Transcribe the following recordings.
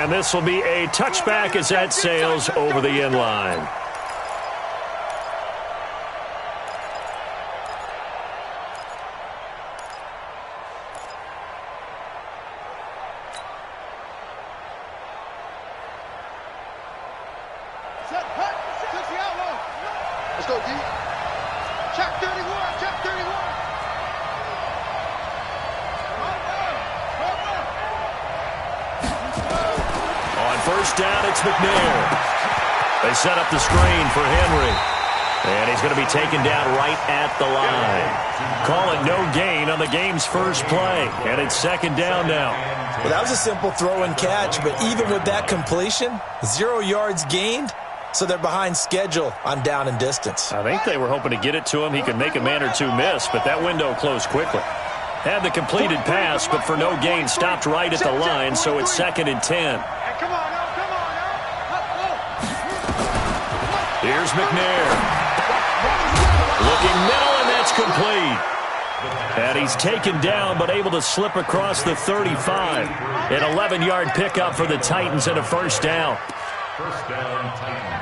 And this will be a touchback as that sails over the end line. Let's go, D. Check 31, check 31. On first down, it's McNair. They set up the screen for Henry. And he's going to be taken down right at the line. Call it no gain on the game's first play. And it's second down now. Well, that was a simple throw and catch, but even with that completion, 0 yards gained, so they're behind schedule on down and distance. I think they were hoping to get it to him. He could make a man or two miss, but that window closed quickly. Had the completed pass, but for no gain, stopped right at the line, so it's 2nd and 10. Here's McNair. Looking middle, and that's complete. And he's taken down, but able to slip across the 35. An 11-yard pickup for the Titans and a first down. First down, Titans.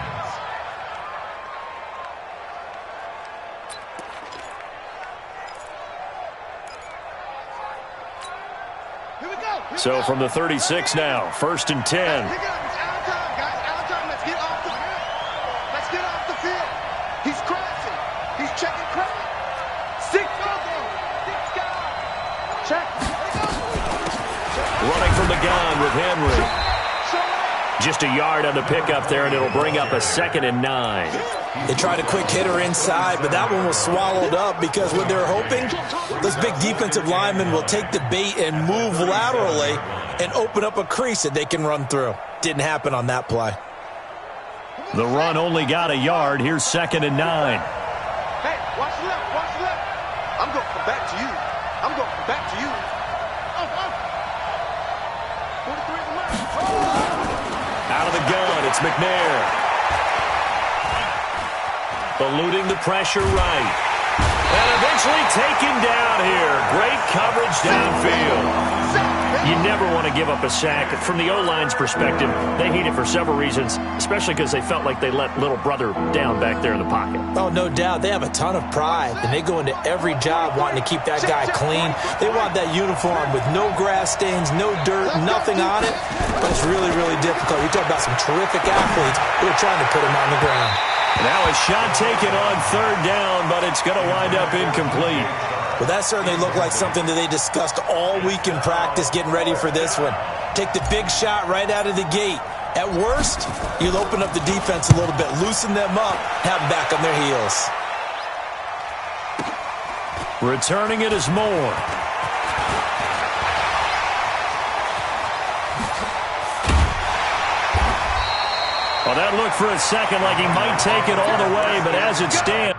So from the 36 now, 1st and 10. Let's get off the field. He's crashing. He's checking credit. 6 guys. Check. Running from the gun with Henry. Just a yard on the pickup there, and it'll bring up a 2nd and 9. They tried a quick hitter inside, but that one was swallowed up because what they're hoping, those big defensive linemen will take the bait and move laterally and open up a crease that they can run through. Didn't happen on that play. The run only got a yard. Here's 2nd and 9. Hey, watch left, watch left. I'm going to come back to you. I'm going to come back to you. 43 is left. Out of the gun, it's McNair. Eluding the pressure right. And eventually taken down here. Great coverage downfield. You never want to give up a sack. From the O-line's perspective, they hate it for several reasons, especially because they felt like they let little brother down back there in the pocket. Oh, no doubt. They have a ton of pride, and they go into every job wanting to keep that guy clean. They want that uniform with no grass stains, no dirt, nothing on it. But it's really, really difficult. You talk about some terrific athletes who are trying to put him on the ground. Now a shot taken on 3rd down, but it's going to wind up incomplete. Well, that certainly looked like something that they discussed all week in practice getting ready for this one. Take the big shot right out of the gate. At worst, you'll open up the defense a little bit, loosen them up, have them back on their heels. Returning it is Moore. Well, that looked for a second like he might take it all the way, but as it stands.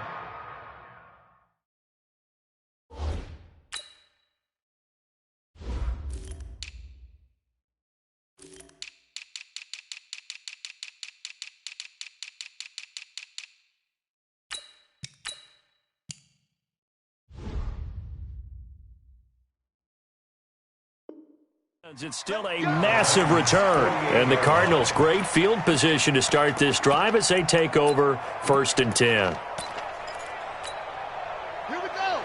It's still a massive return. And the Cardinals, great field position to start this drive as they take over 1st and 10. Here we go.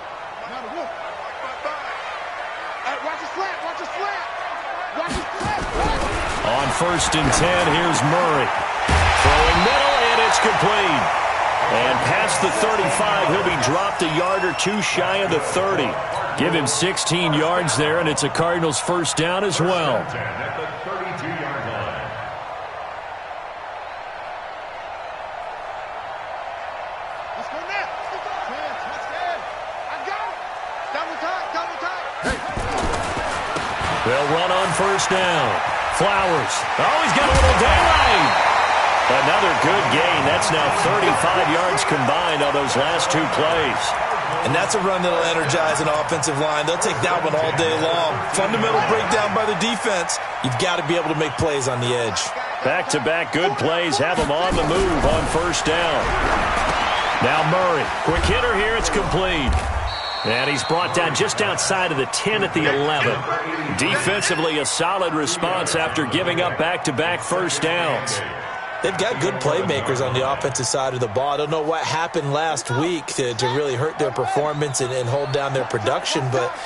Watch his slant, watch his slant. Watch his slant. On 1st and 10, here's Murray. Throwing middle, and it's complete. And past the 35, he'll be dropped a yard or two shy of the 30. Give him 16 yards there, and it's a Cardinals first down as well. At the 32-yard line. Let's go now. I got it. Double tight, double tight. They'll run on 1st down. Flowers. Oh, he's got a little daylight. Another good gain. That's now 35 yards combined on those last 2 plays. And that's a run that'll energize an offensive line. They'll take that one all day long. Fundamental breakdown by the defense. You've got to be able to make plays on the edge. Back-to-back good plays have them on the move on 1st down. Now Murray. Quick hitter here. It's complete. And he's brought down just outside of the 10 at the 11. Defensively, a solid response after giving up back-to-back first downs. They've got good playmakers on the offensive side of the ball. I don't know what happened last week to really hurt their performance and hold down their production, but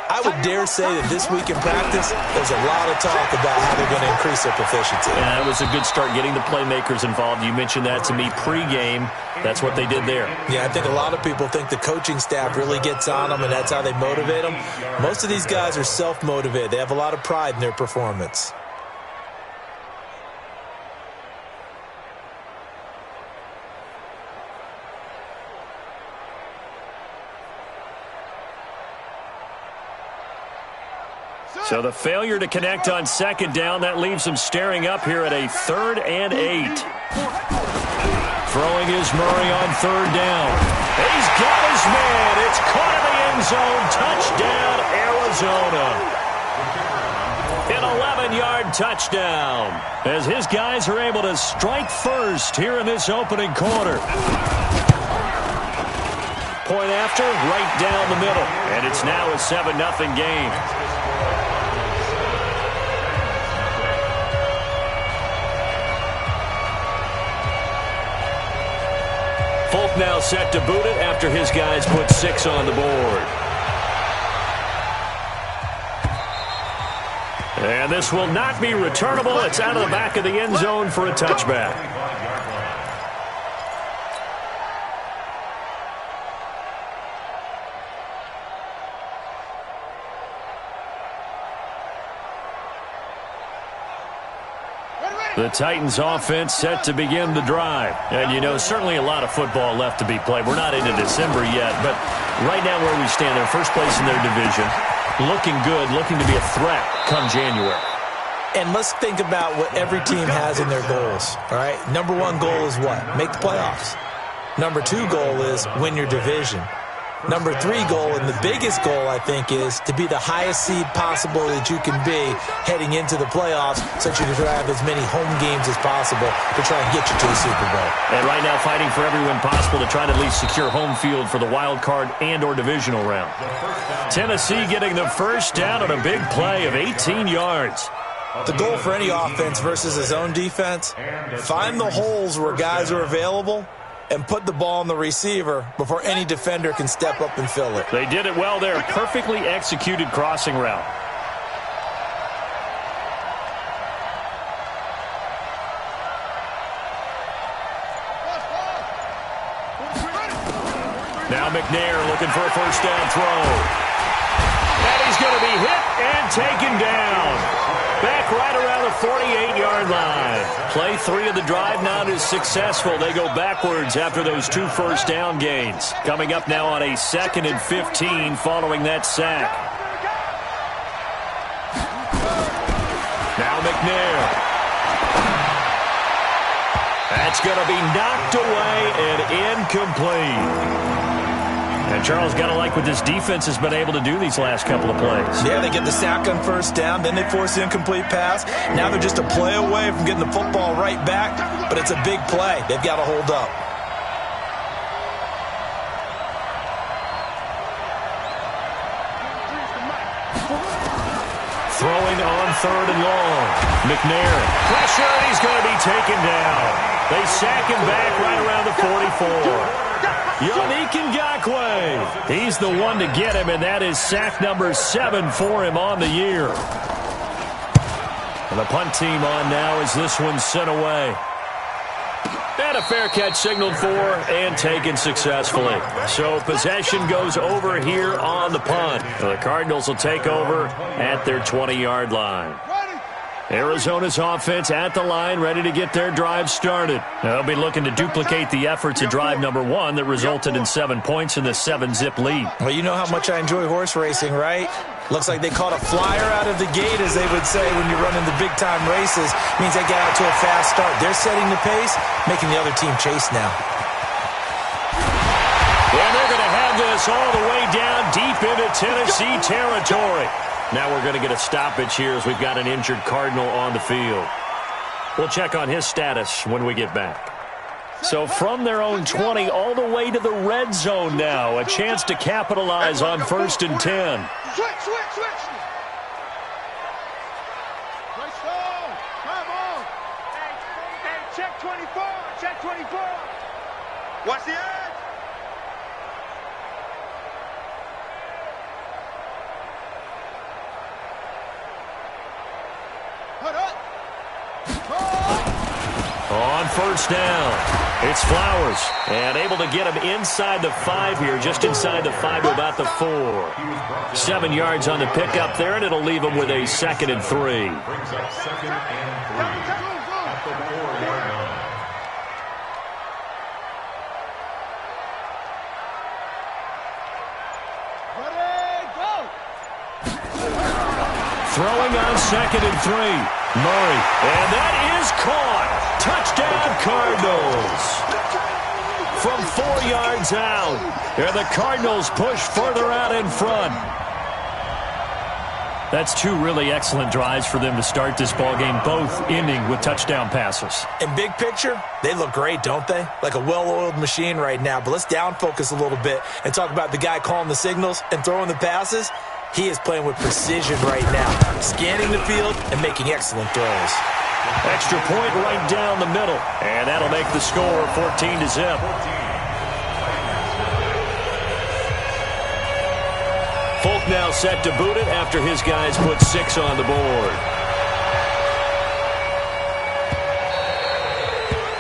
I would dare say that this week in practice, there's a lot of talk about how they're going to increase their proficiency. Yeah, it was a good start getting the playmakers involved. You mentioned that to me pregame. That's what they did there. Yeah, I think a lot of people think the coaching staff really gets on them, and that's how they motivate them. Most of these guys are self-motivated. They have a lot of pride in their performance. So the failure to connect on second down, that leaves them staring up here at a 3rd and 8. Throwing is Murray on 3rd down. He's got his man. It's caught in the end zone. Touchdown, Arizona. An 11-yard touchdown as his guys are able to strike first here in this opening quarter. Point after, right down the middle. And it's now a 7-0 game. Folk now set to boot it after his guys put 6 on the board. And this will not be returnable. It's out of the back of the end zone for a touchback. The Titans offense set to begin the drive. And, you know, certainly a lot of football left to be played. We're not into December yet, but right now where we stand, they're first place in their division. Looking good, looking to be a threat come January. And let's think about what every team has in their goals, all right? Number 1 goal is what? Make the playoffs. Number 2 goal is win your division. Number 3 goal, and the biggest goal, I think, is to be the highest seed possible that you can be heading into the playoffs so that you can have as many home games as possible to try and get you to the Super Bowl. And right now fighting for every win possible to try to at least secure home field for the wild card and or divisional round. Tennessee getting the first down on a big play of 18 yards. The goal for any offense versus his own defense, find the holes where guys are available and put the ball on the receiver before any defender can step up and fill it. They did it well there. Perfectly executed crossing route. Now McNair looking for a first down throw. And he's going to be hit and taken down. Back right around the 48-yard line. Play 3 of the drive now is successful. They go backwards after those 2 first down gains. Coming up now on a 2nd and 15 following that sack. Now McNair. That's going to be knocked away and incomplete. And Charles, got to like what this defense has been able to do these last couple of plays. Yeah, they get the sack on first down, then they force the incomplete pass. Now they're just a play away from getting the football right back, but it's a big play. They've got to hold up. Throwing on 3rd and long. McNair. Pressure, and he's going to be taken down. They sack him back right around the 44. Yannick Ngakoue. He's the one to get him, and that is sack number 7 for him on the year. And the punt team on now as this one's sent away. And a fair catch signaled for and taken successfully. So possession goes over here on the punt. The Cardinals will take over at their 20-yard line. Arizona's offense at the line, ready to get their drive started. They'll be looking to duplicate the efforts of drive number 1 that resulted in 7 points in the 7-zip lead. Well, you know how much I enjoy horse racing, right? Looks like they caught a flyer out of the gate, as they would say when you're running the big-time races. Means they get out to a fast start. They're setting the pace, making the other team chase now. And they're going to have this all the way down deep into Tennessee territory. Now we're going to get a stoppage here as we've got an injured Cardinal on the field. We'll check on his status when we get back. So from their own 20 all the way to the red zone now. A chance to capitalize on 1st and 10. Switch. Come on. Hey, check 24. Check 24. Watch the edge. Put up. On 1st down, it's Flowers. And able to get him inside the 5 here, just inside the 5 to about the 4. 7 yards on the pickup there, and it'll leave him with a 2nd and 3. Brings up 2nd and 3 at the 4-yard line. Throwing on 2nd and 3. Murray. And that is caught. Touchdown, Cardinals. From 4 yards out. And the Cardinals push further out in front. That's 2 really excellent drives for them to start this ballgame, both ending with touchdown passes. In big picture, they look great, don't they? Like a well-oiled machine right now. But let's down focus a little bit and talk about the guy calling the signals and throwing the passes. He is playing with precision right now, scanning the field and making excellent throws. Extra point right down the middle, and that'll make the score 14-0. Folk now set to boot it after his guys put 6 on the board.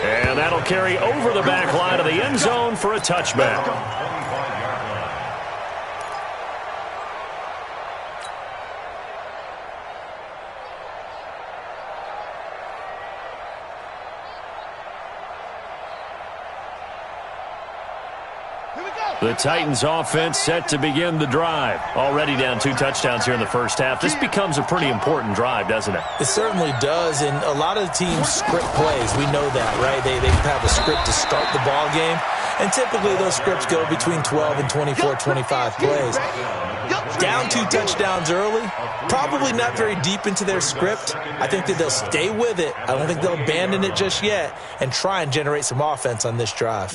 And that'll carry over the back line of the end zone for a touchback. The Titans offense set to begin the drive. Already down 2 touchdowns here in the first half. This becomes a pretty important drive, doesn't it? It certainly does, and a lot of teams script plays. We know that, right? They have a script to start the ball game, and typically those scripts go between 12 and 24, 25 plays. Down 2 touchdowns early, probably not very deep into their script. I think that they'll stay with it. I don't think they'll abandon it just yet and try and generate some offense on this drive.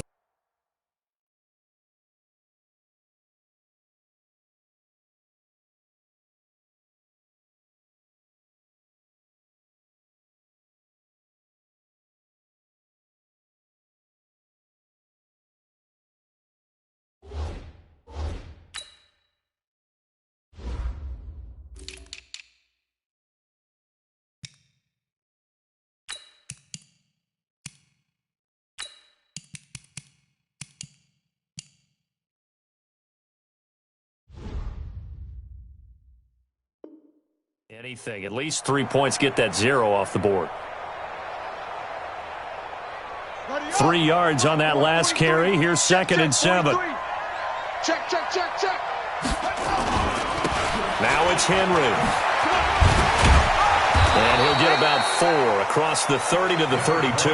Anything. At least 3 points get that 0 off the board. 3 yards on that last carry. Here's 2nd and 7. Check. Now it's Henry. And he'll get about 4 across the 30 to the 32.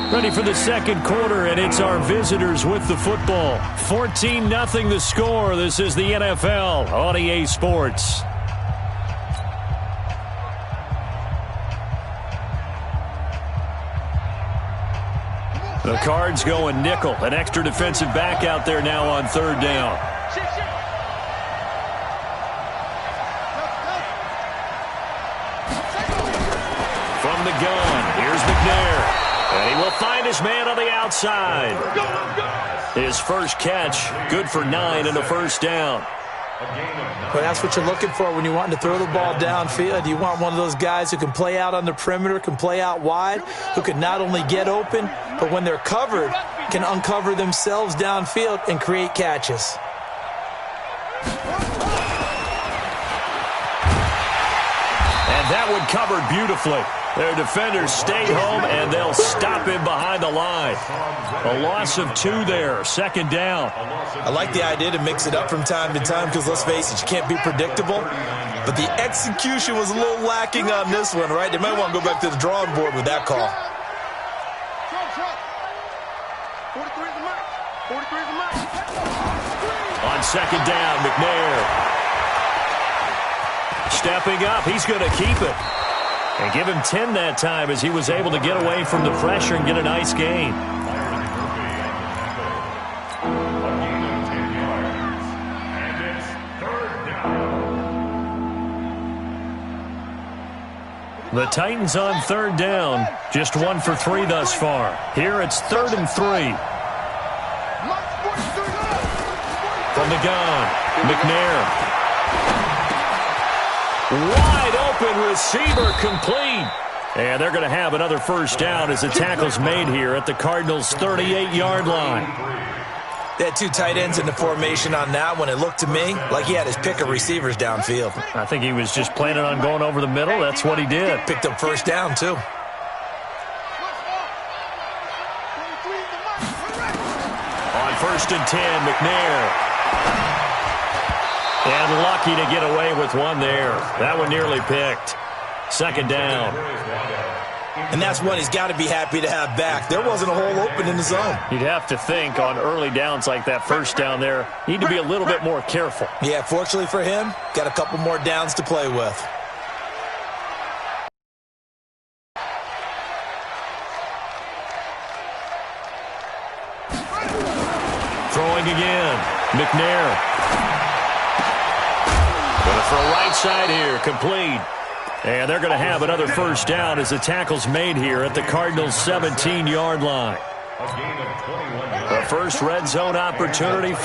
Ready for the second quarter, and it's our visitors with the football. 14-0 the score. This is the NFL on EA Sports. The Cards going nickel. An extra defensive back out there now on 3rd down. From the gun, here's McNair. And he will find his man on the outside. His first catch, good for 9 and a first down. But that's what you're looking for when you want to throw the ball downfield. You want one of those guys who can play out on the perimeter, can play out wide, who can not only get open, but when they're covered, can uncover themselves downfield and create catches. And that one covered beautifully. Their defenders stayed home, and they'll stop him behind the line. A loss of 2 there, 2nd down. I like the idea to mix it up from time to time because, let's face it, you can't be predictable. But the execution was a little lacking on this one, right? They might want to go back to the drawing board with that call. 43's the mark. 43's the mark. On 2nd down, McNair. stepping up. He's going to keep it. And give him 10 that time as he was able to get away from the pressure and get a nice gain. The Titans on 3rd down. Just 1 for 3 thus far. Here it's 3rd and 3. From the gun, McNair. Wide open receiver complete. And they're going to have another first down as the tackle's made here at the Cardinals' 38-yard line. They had 2 tight ends in the formation on that one. It looked to me like he had his pick of receivers downfield. I think he was just planning on going over the middle. That's what he did. Picked up first down, too. On 1st and 10, McNair. And lucky to get away with one there. That one nearly picked. 2nd down. And that's one he's got to be happy to have back. There wasn't a hole open in the zone. You'd have to think on early downs like that first down there, need to be a little bit more careful. Yeah, fortunately for him, got a couple more downs to play with. Throwing again. McNair. Going to throw right side here. Complete. And they're going to have another first down as the tackle's made here at the Cardinals' 17-yard line. The first red zone opportunity for